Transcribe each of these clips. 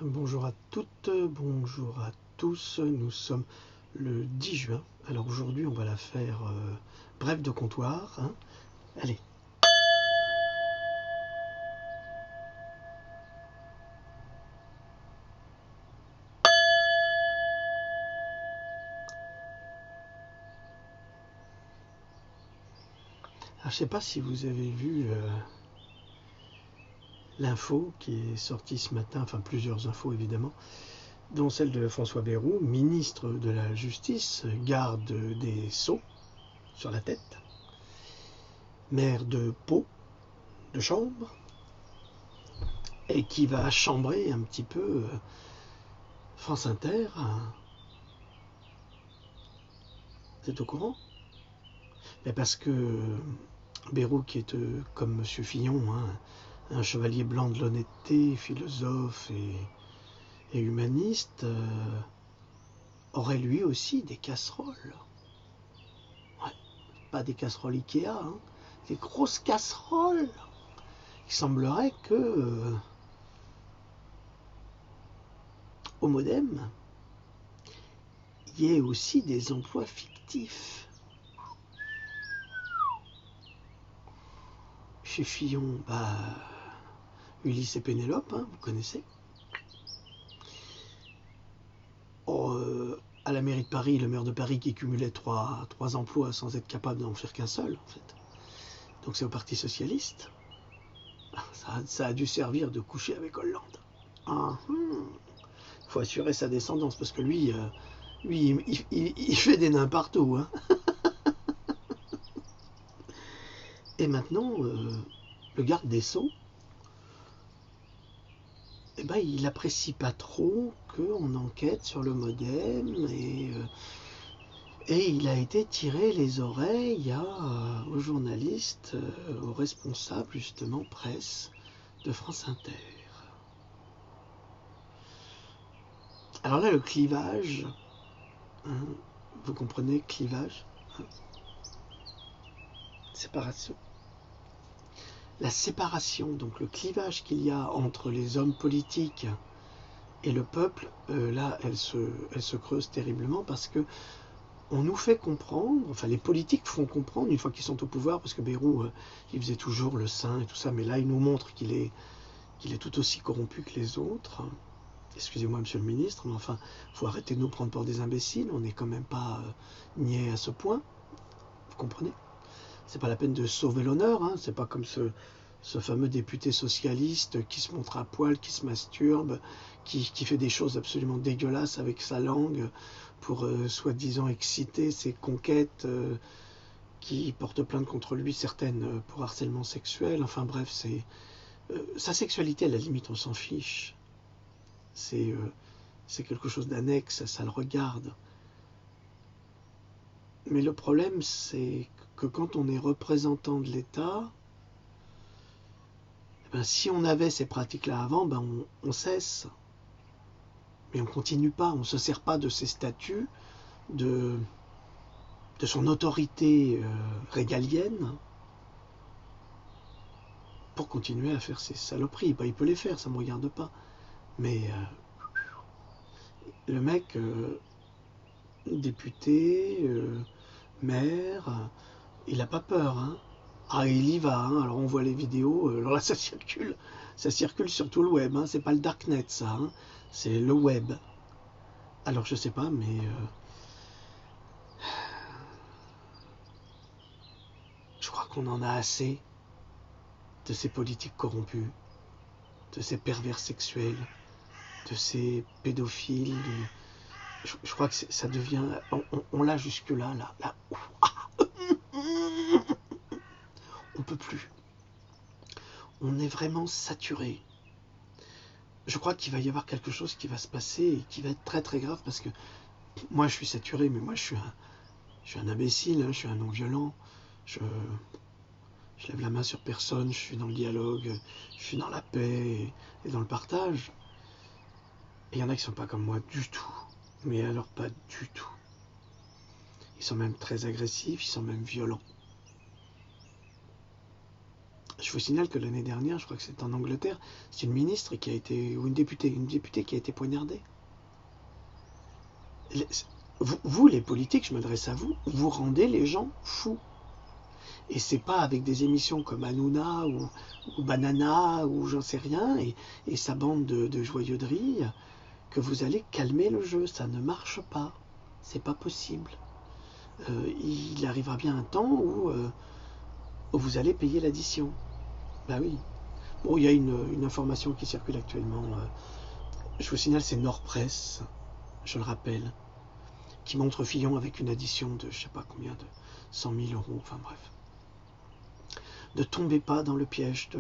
Bonjour à toutes, bonjour à tous, nous sommes le 10 juin. Alors aujourd'hui on va la faire brève de comptoir, hein. Allez. Alors, je ne sais pas si vous avez vu l'info qui est sortie ce matin, enfin plusieurs infos évidemment, dont celle de François Bayrou, ministre de la Justice, garde des sceaux sur la tête, maire de Pau, de chambre, et qui va chambrer un petit peu France Inter. Vous êtes au courant? Mais parce que Bayrou, qui est comme Monsieur Fillon, hein, un chevalier blanc de l'honnêteté, philosophe et humaniste, aurait lui aussi des casseroles. Ouais, pas des casseroles Ikea, hein, des grosses casseroles. Il semblerait que au Modem, il y ait aussi des emplois fictifs. Chez Fillon, Ulysse et Pénélope, hein, vous connaissez. À la mairie de Paris, le maire de Paris qui cumulait trois emplois sans être capable d'en faire qu'un seul, en fait. Donc c'est au Parti Socialiste. Ça a dû servir de coucher avec Hollande. Il faut assurer sa descendance, parce que lui il fait des nains partout. Hein. Et maintenant, le garde des Sceaux, il apprécie pas trop qu'on enquête sur le Modem et il a été tiré les oreilles aux journalistes, aux responsables justement presse de France Inter. Alors là, le clivage, hein, vous comprenez, clivage, hein, séparation. La séparation, donc le clivage qu'il y a entre les hommes politiques et le peuple, là, elle se creuse terriblement parce que on nous fait comprendre, enfin les politiques font comprendre une fois qu'ils sont au pouvoir, parce que Bayrou, il faisait toujours le saint et tout ça, mais là il nous montre qu'il est tout aussi corrompu que les autres. Excusez-moi monsieur le ministre, mais enfin, il faut arrêter de nous prendre pour des imbéciles, on n'est quand même pas niais à ce point, vous comprenez? C'est pas la peine de sauver l'honneur, hein, c'est pas comme ce fameux député socialiste qui se montre à poil, qui se masturbe, qui fait des choses absolument dégueulasses avec sa langue pour soi-disant exciter ses conquêtes, qui portent plainte contre lui, certaines pour harcèlement sexuel. Enfin bref, sa sexualité, à la limite, on s'en fiche. C'est quelque chose d'annexe, ça le regarde. Mais le problème, c'est que quand on est représentant de l'État, si on avait ces pratiques-là avant, on cesse. Mais on ne continue pas, on ne se sert pas de ses statuts, de son autorité régalienne pour continuer à faire ses saloperies. Il peut les faire, ça ne me regarde pas. Mais le mec, député, maire, il n'a pas peur. Hein. Ah, il y va. Hein. Alors on voit les vidéos. Alors là, ça circule sur tout le web. Hein. C'est pas le darknet, ça. Hein. C'est le web. Alors je sais pas, mais je crois qu'on en a assez de ces politiques corrompues, de ces pervers sexuels, de ces pédophiles. Je crois que ça devient... On l'a jusque-là, là. On peut plus. On est vraiment saturé. Je crois qu'il va y avoir quelque chose qui va se passer et qui va être très très grave parce que moi je suis saturé, mais moi je suis un imbécile, hein, je suis un non-violent. Je lève la main sur personne, je suis dans le dialogue, je suis dans la paix et dans le partage. Et il y en a qui sont pas comme moi du tout. Mais alors pas du tout. Ils sont même très agressifs, ils sont même violents. Je vous signale que l'année dernière, je crois que c'est en Angleterre, c'est une ministre qui a été, ou une députée qui a été poignardée. Vous, les politiques, je m'adresse à vous, vous rendez les gens fous. Et c'est pas avec des émissions comme Hanouna ou Banana ou j'en sais rien et sa bande de joyeuseries que vous allez calmer le jeu. Ça ne marche pas. C'est pas possible. Il arrivera bien un temps où vous allez payer l'addition. Bah oui. Bon, il y a une information qui circule actuellement. Je vous signale, c'est Nord Presse, je le rappelle, qui montre Fillon avec une addition de je sais pas combien, de 100 000 euros, enfin bref. Ne tombez pas dans le piège de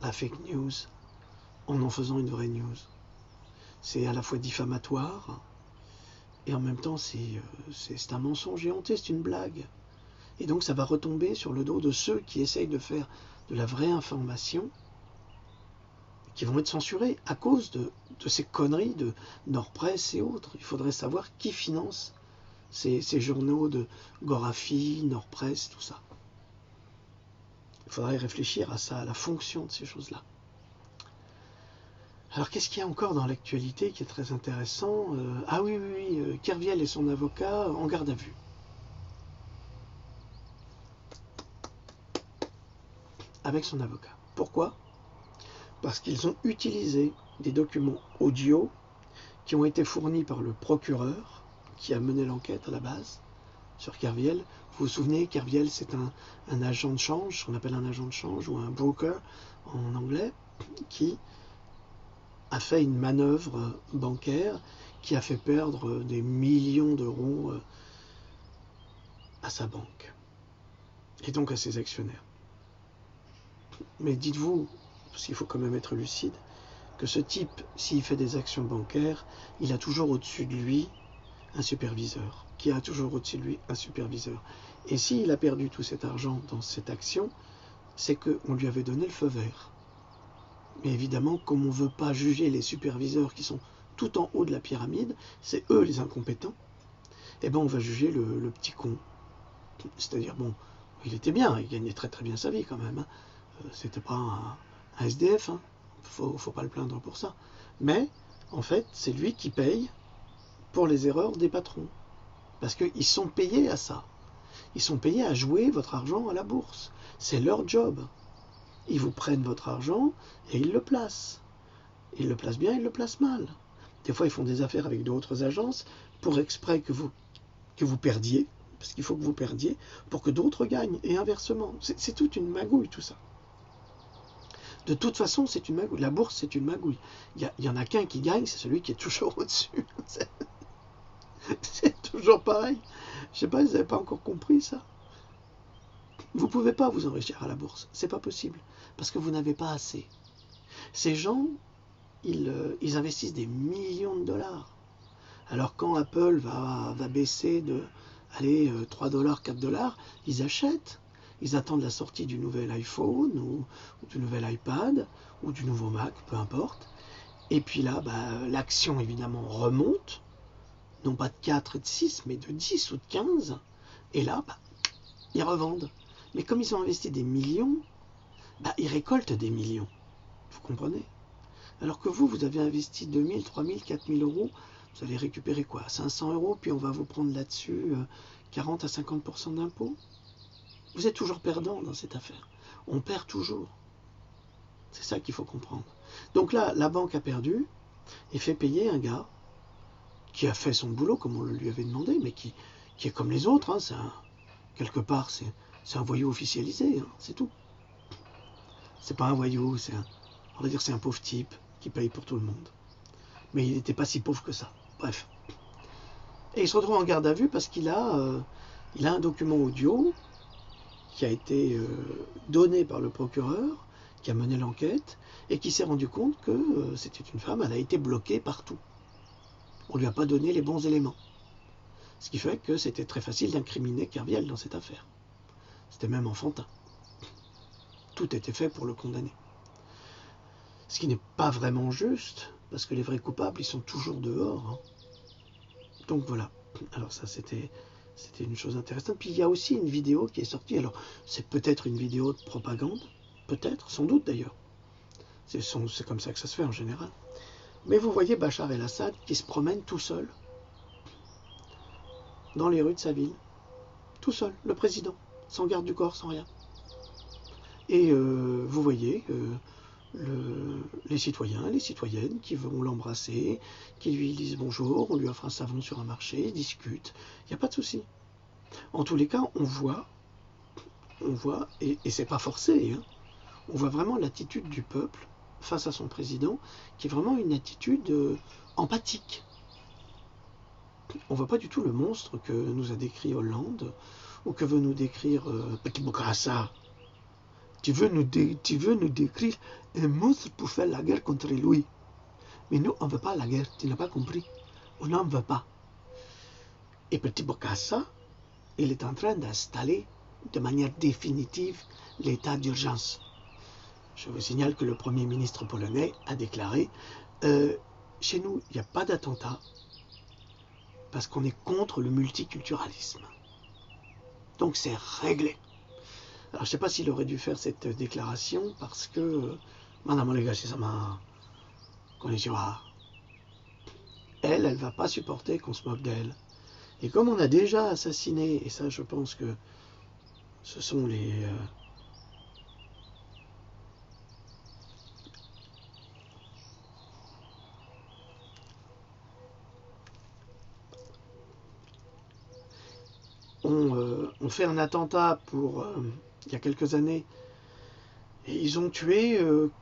la fake news en faisant une vraie news. C'est à la fois diffamatoire et en même temps c'est un mensonge éhonté, c'est une blague. Et donc ça va retomber sur le dos de ceux qui essayent de faire de la vraie information, qui vont être censurés à cause de ces conneries de Nord Presse et autres. Il faudrait savoir qui finance ces journaux de Gorafi, Nord Presse, tout ça. Il faudrait réfléchir à ça, à la fonction de ces choses-là. Alors qu'est-ce qu'il y a encore dans l'actualité qui est très intéressant? Ah oui, Kerviel et son avocat en garde à vue. Avec son avocat. Pourquoi? Parce qu'ils ont utilisé des documents audio qui ont été fournis par le procureur qui a mené l'enquête à la base sur Kerviel. Vous vous souvenez, Kerviel, c'est un agent de change, ce qu'on appelle un agent de change ou un broker en anglais, qui a fait une manœuvre bancaire qui a fait perdre des millions d'euros à sa banque et donc à ses actionnaires. Mais dites-vous, parce qu'il faut quand même être lucide, que ce type, s'il fait des actions bancaires, il a toujours au-dessus de lui un superviseur, qui a toujours au-dessus de lui un superviseur. Et s'il a perdu tout cet argent dans cette action, c'est qu'on lui avait donné le feu vert. Mais évidemment, comme on ne veut pas juger les superviseurs qui sont tout en haut de la pyramide, c'est eux les incompétents, et ben on va juger le petit con. C'est-à-dire, bon, il était bien, il gagnait très très bien sa vie quand même. Hein. C'était pas un SDF, hein. Faut pas le plaindre pour ça. Mais, en fait, c'est lui qui paye pour les erreurs des patrons. Parce qu'ils sont payés à ça. Ils sont payés à jouer votre argent à la bourse. C'est leur job. Ils vous prennent votre argent et ils le placent. Ils le placent bien, ils le placent mal. Des fois, ils font des affaires avec d'autres agences pour exprès que vous perdiez, parce qu'il faut que vous perdiez, pour que d'autres gagnent, et inversement. C'est toute une magouille, tout ça. De toute façon, c'est une magouille. La bourse, c'est une magouille. Il y en a qu'un qui gagne, c'est celui qui est toujours au-dessus. C'est toujours pareil. Je ne sais pas, vous n'avez pas encore compris ça. Vous ne pouvez pas vous enrichir à la bourse. C'est pas possible. Parce que vous n'avez pas assez. Ces gens, ils investissent des millions de dollars. Alors quand Apple va baisser de 3 dollars, 4 dollars, ils achètent. Ils attendent la sortie du nouvel iPhone ou du nouvel iPad ou du nouveau Mac, peu importe. Et puis là, l'action évidemment remonte, non pas de 4 et de 6, mais de 10 ou de 15. Et là, ils revendent. Mais comme ils ont investi des millions, ils récoltent des millions. Vous comprenez? Alors que vous avez investi 2 000, 3 000, 4 000 euros, vous allez récupérer quoi? 500 euros, puis on va vous prendre là-dessus 40 à 50% d'impôts. Vous êtes toujours perdant dans cette affaire. On perd toujours. C'est ça qu'il faut comprendre. Donc là, la banque a perdu et fait payer un gars qui a fait son boulot comme on le lui avait demandé, mais qui est comme les autres. Hein, quelque part, c'est un voyou officialisé, hein, c'est tout. C'est pas un voyou, on va dire c'est un pauvre type qui paye pour tout le monde. Mais il n'était pas si pauvre que ça. Bref. Et il se retrouve en garde à vue parce qu'il a un document audio qui a été donné par le procureur, qui a mené l'enquête, et qui s'est rendu compte que c'était une femme, elle a été bloquée partout. On ne lui a pas donné les bons éléments. Ce qui fait que c'était très facile d'incriminer Kerviel dans cette affaire. C'était même enfantin. Tout était fait pour le condamner. Ce qui n'est pas vraiment juste, parce que les vrais coupables, ils sont toujours dehors. Hein. Donc voilà. Alors ça, c'était une chose intéressante. Puis il y a aussi une vidéo qui est sortie. Alors, c'est peut-être une vidéo de propagande, peut-être, sans doute d'ailleurs. C'est comme ça que ça se fait en général. Mais vous voyez Bachar el-Assad qui se promène tout seul dans les rues de sa ville. Tout seul, le président, sans garde du corps, sans rien. Et vous voyez les citoyens, les citoyennes qui vont l'embrasser, qui lui disent bonjour, on lui offre un savon sur un marché, ils discutent, il n'y a pas de souci. En tous les cas, on voit, et c'est pas forcé, hein, on voit vraiment l'attitude du peuple face à son président, qui est vraiment une attitude empathique. On ne voit pas du tout le monstre que nous a décrit Hollande, ou que veut nous décrire Petit Bokassa. Tu veux nous décrire un monstre pour faire la guerre contre lui. Mais nous, on ne veut pas la guerre, tu n'as pas compris. On n'en veut pas. Et Petit Bokassa, il est en train d'installer de manière définitive l'état d'urgence. Je vous signale que le Premier ministre polonais a déclaré chez nous, il n'y a pas d'attentat parce qu'on est contre le multiculturalisme. Donc c'est réglé. Alors je ne sais pas s'il aurait dû faire cette déclaration parce que Madame Onegashi-sama, konnichiwa, elle ne va pas supporter qu'on se moque d'elle. Et comme on a déjà assassiné, et ça je pense que ce sont les... on fait un attentat il y a quelques années, et ils ont tué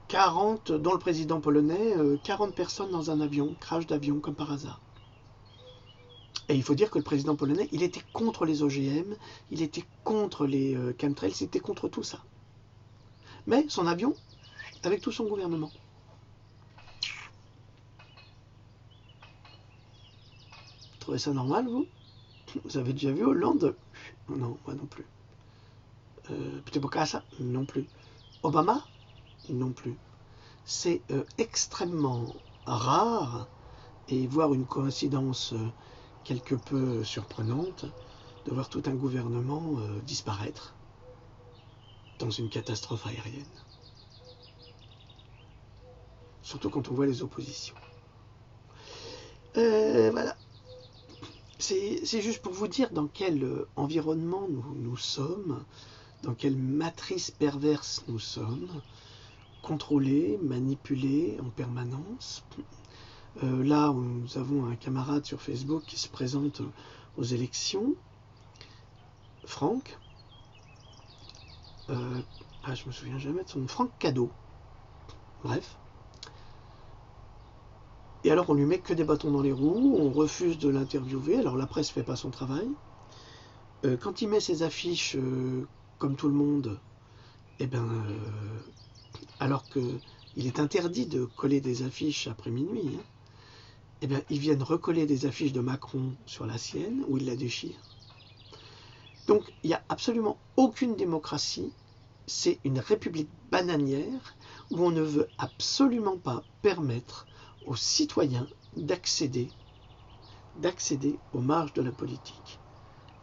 40, dont le président polonais, 40 personnes dans un avion, crash d'avion comme par hasard. Et il faut dire que le président polonais, il était contre les OGM, il était contre les chemtrails, il était contre tout ça. Mais son avion, avec tout son gouvernement. Vous trouvez ça normal, vous? Vous avez déjà vu Hollande? Non, moi non plus. Petit Bokassa? Non plus. Obama? Non plus. C'est extrêmement rare, et voire une coïncidence quelque peu surprenante, de voir tout un gouvernement disparaître dans une catastrophe aérienne. Surtout quand on voit les oppositions. Voilà. C'est juste pour vous dire dans quel environnement nous sommes, dans quelle matrice perverse nous sommes, contrôlés, manipulés en permanence. Là, nous avons un camarade sur Facebook qui se présente aux élections, Franck. Je me souviens jamais de son nom, Franck Cadeau. Bref. Et alors on lui met que des bâtons dans les roues, on refuse de l'interviewer, alors la presse ne fait pas son travail. Quand il met ses affiches comme tout le monde, alors qu'il est interdit de coller des affiches après minuit, ils viennent recoller des affiches de Macron sur la sienne, où il la déchire. Donc il n'y a absolument aucune démocratie, c'est une république bananière, où on ne veut absolument pas permettre aux citoyens d'accéder aux marges de la politique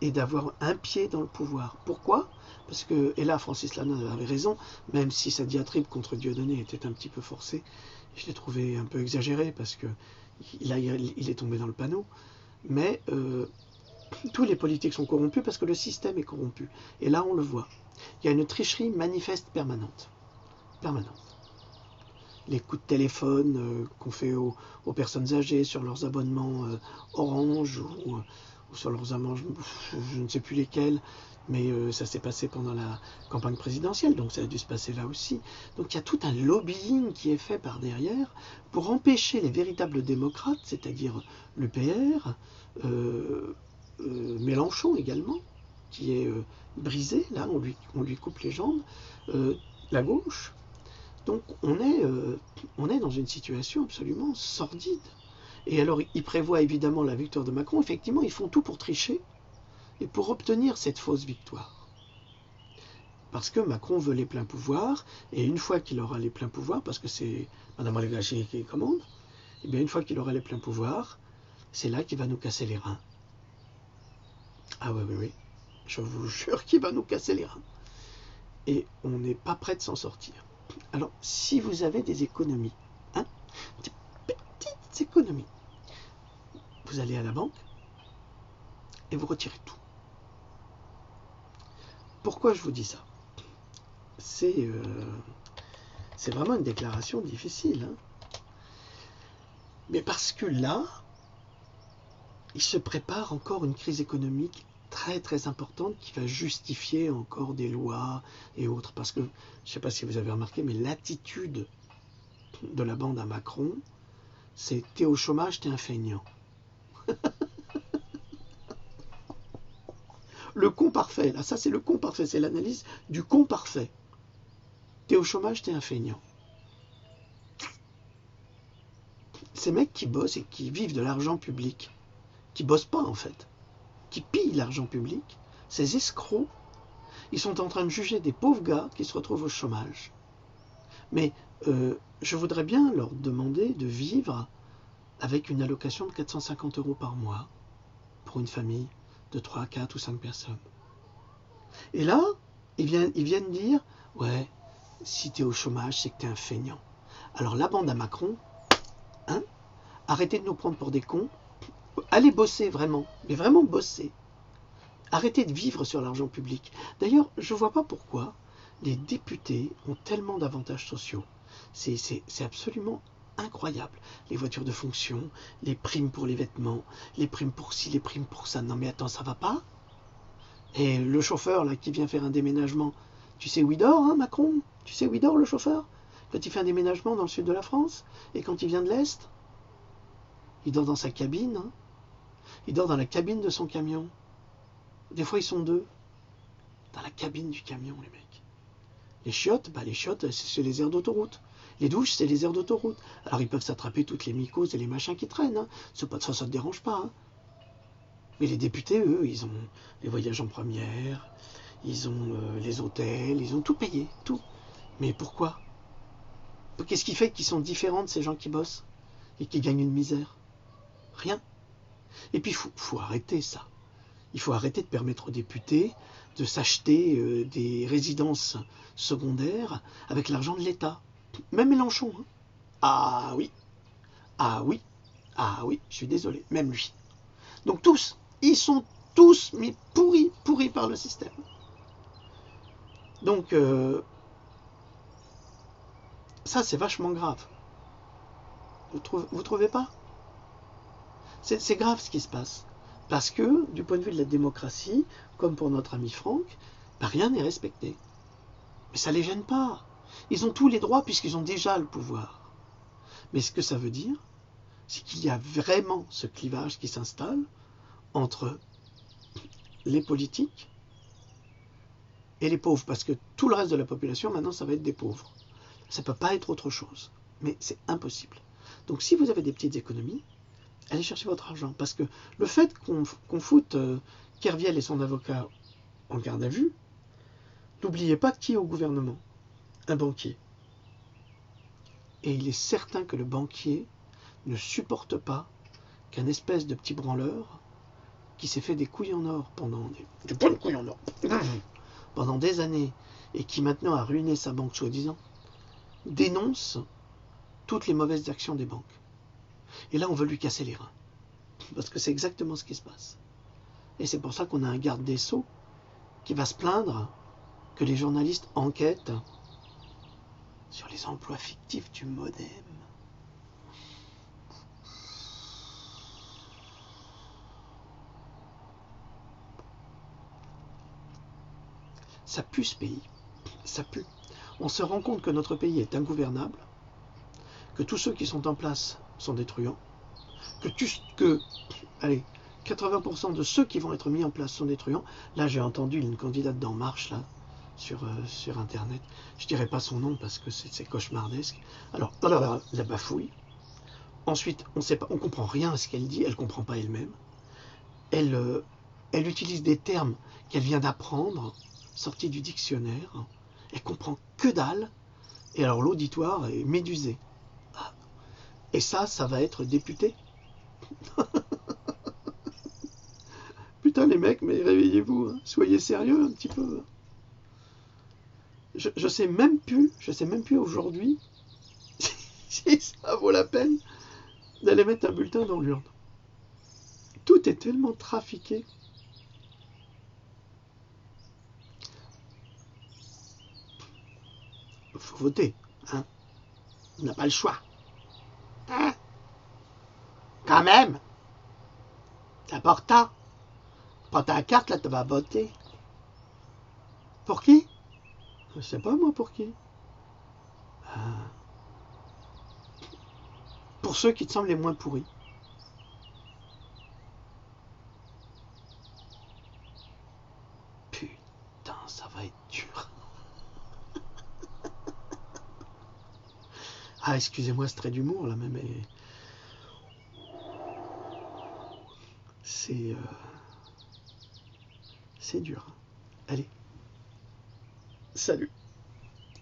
et d'avoir un pied dans le pouvoir. Pourquoi? Parce que, et là Francis Lalanne avait raison, même si sa diatribe contre Dieudonné était un petit peu forcée, je l'ai trouvé un peu exagéré parce que il est tombé dans le panneau, mais tous les politiques sont corrompus parce que le système est corrompu. Et là on le voit. Il y a une tricherie manifeste permanente. Les coups de téléphone qu'on fait aux personnes âgées sur leurs abonnements Orange ou sur leurs abonnements, je ne sais plus lesquels, mais ça s'est passé pendant la campagne présidentielle, donc ça a dû se passer là aussi. Donc il y a tout un lobbying qui est fait par derrière pour empêcher les véritables démocrates, c'est-à-dire l'UPR, Mélenchon également, qui est brisé, là on lui coupe les jambes, la gauche. Donc on est dans une situation absolument sordide. Et alors ils prévoient évidemment la victoire de Macron. Effectivement, ils font tout pour tricher et pour obtenir cette fausse victoire. Parce que Macron veut les pleins pouvoirs, et une fois qu'il aura les pleins pouvoirs, parce que c'est Madame Onegashi qui commande, et bien une fois qu'il aura les pleins pouvoirs, c'est là qu'il va nous casser les reins. Ah oui, je vous jure qu'il va nous casser les reins. et on n'est pas prêt de s'en sortir. Alors, si vous avez des économies, hein, des petites économies, vous allez à la banque et vous retirez tout. Pourquoi je vous dis ça? C'est vraiment une déclaration difficile. Hein, mais parce que là, il se prépare encore une crise économique très très importante qui va justifier encore des lois et autres. Parce que, je ne sais pas si vous avez remarqué, mais l'attitude de la bande à Macron, c'est « t'es au chômage, t'es un feignant ». Le con parfait, là, ça c'est le con parfait, c'est l'analyse du con parfait. T'es au chômage, t'es un feignant. Ces mecs qui bossent et qui vivent de l'argent public, qui bossent pas en fait, qui pillent l'argent public, ces escrocs, ils sont en train de juger des pauvres gars qui se retrouvent au chômage. Mais je voudrais bien leur demander de vivre avec une allocation de 450 € par mois pour une famille de 3, 4 ou 5 personnes. Et là, ils viennent dire, ouais, si t'es au chômage, c'est que t'es un feignant. Alors la bande à Macron, hein, arrêtez de nous prendre pour des cons, allez bosser vraiment, mais vraiment bosser. Arrêtez de vivre sur l'argent public. D'ailleurs, je ne vois pas pourquoi les députés ont tellement d'avantages sociaux. C'est absolument incroyable. Les voitures de fonction, les primes pour les vêtements, les primes pour ci, les primes pour ça. Non mais attends, ça va pas? Et le chauffeur là qui vient faire un déménagement, tu sais où il dort, hein, Macron? Tu sais où il dort le chauffeur? Quand il fait un déménagement dans le sud de la France, et quand il vient de l'Est, il dort dans sa cabine, hein. Il dort dans la cabine de son camion. Des fois ils sont deux, dans la cabine du camion les mecs. Les chiottes, les chiottes c'est les aires d'autoroute. Les douches, c'est les aires d'autoroute. Alors ils peuvent s'attraper toutes les mycoses et les machins qui traînent. Hein. Ça ne te dérange pas. Hein. Mais les députés, eux, ils ont les voyages en première, ils ont les hôtels, ils ont tout payé, tout. Mais pourquoi? Qu'est-ce qui fait qu'ils sont différents de ces gens qui bossent et qui gagnent une misère? Rien. Et puis il faut arrêter ça. Il faut arrêter de permettre aux députés de s'acheter des résidences secondaires avec l'argent de l'État. Même Mélenchon. Hein. Ah oui, ah oui, ah oui, je suis désolé, même lui. Donc tous, ils sont tous mais pourris par le système. Donc ça c'est vachement grave. Vous trouvez pas? C'est grave ce qui se passe. Parce que, du point de vue de la démocratie, comme pour notre ami Franck, rien n'est respecté. Mais ça ne les gêne pas. Ils ont tous les droits puisqu'ils ont déjà le pouvoir. Mais ce que ça veut dire, c'est qu'il y a vraiment ce clivage qui s'installe entre les politiques et les pauvres. Parce que tout le reste de la population, maintenant, ça va être des pauvres. Ça ne peut pas être autre chose. Mais c'est impossible. Donc si vous avez des petites économies, allez chercher votre argent. Parce que le fait qu'on foute Kerviel et son avocat en garde à vue, n'oubliez pas qui est au gouvernement? Un banquier. Et il est certain que le banquier ne supporte pas qu'un espèce de petit branleur qui s'est fait des couilles en or pendant des bonnes couilles en or pendant des années et qui maintenant a ruiné sa banque soi-disant, dénonce toutes les mauvaises actions des banques. Et là, on veut lui casser les reins. Parce que c'est exactement ce qui se passe. Et c'est pour ça qu'on a un garde des Sceaux qui va se plaindre que les journalistes enquêtent sur les emplois fictifs du MoDem. Ça pue ce pays. Ça pue. On se rend compte que notre pays est ingouvernable, que tous ceux qui sont en place sont des truands, que 80% de ceux qui vont être mis en place sont des truands. Là, j'ai entendu une candidate d'En Marche, là, sur Internet. Je ne dirai pas son nom parce que c'est cauchemardesque. Alors, la bafouille. Ensuite, on ne comprend rien à ce qu'elle dit, elle ne comprend pas elle-même. Elle utilise des termes qu'elle vient d'apprendre, sortis du dictionnaire. Elle comprend que dalle. Et alors, l'auditoire est médusé. Et ça va être député. Putain les mecs, mais réveillez-vous, hein. Soyez sérieux un petit peu. Je sais même plus aujourd'hui si ça vaut la peine d'aller mettre un bulletin dans l'urne. Tout est tellement trafiqué. Il faut voter, hein. On n'a pas le choix. Hein? Quand même, c'est important. Prends ta carte, là, tu vas voter. Pour qui? Je sais pas, moi, pour qui. Pour ceux qui te semblent les moins pourris. Putain, ça va être dur. Ah, excusez-moi ce trait d'humour, là, mais c'est dur. Allez, salut.